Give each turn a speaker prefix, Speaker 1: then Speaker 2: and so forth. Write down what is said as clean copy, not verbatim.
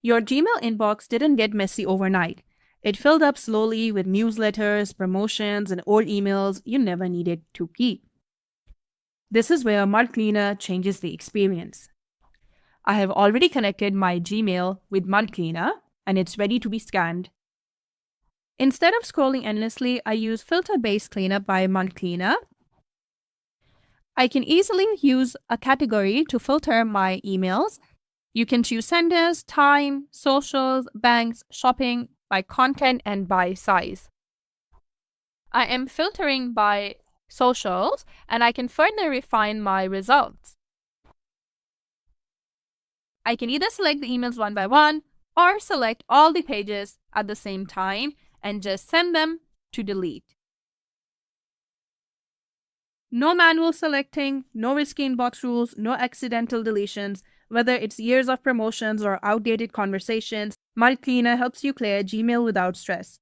Speaker 1: Your Gmail inbox didn't get messy overnight. It filled up slowly with newsletters, promotions, and old emails you never needed to keep. This is where Mud Cleaner changes the experience. I have already connected my Gmail with Mud Cleaner, and it's ready to be scanned. Instead of scrolling endlessly, I use filter-based cleanup by Mud Cleaner. I can easily use a category to filter my emails. You can choose senders, time, socials, banks, shopping, by content, and by size. I am filtering by socials, and I can further refine my results. I can either select the emails one by one or select all the pages at the same time and just send them to delete. No manual selecting, no risky inbox rules, no accidental deletions. Whether it's years of promotions or outdated conversations, Mud Cleaner helps you clear Gmail without stress.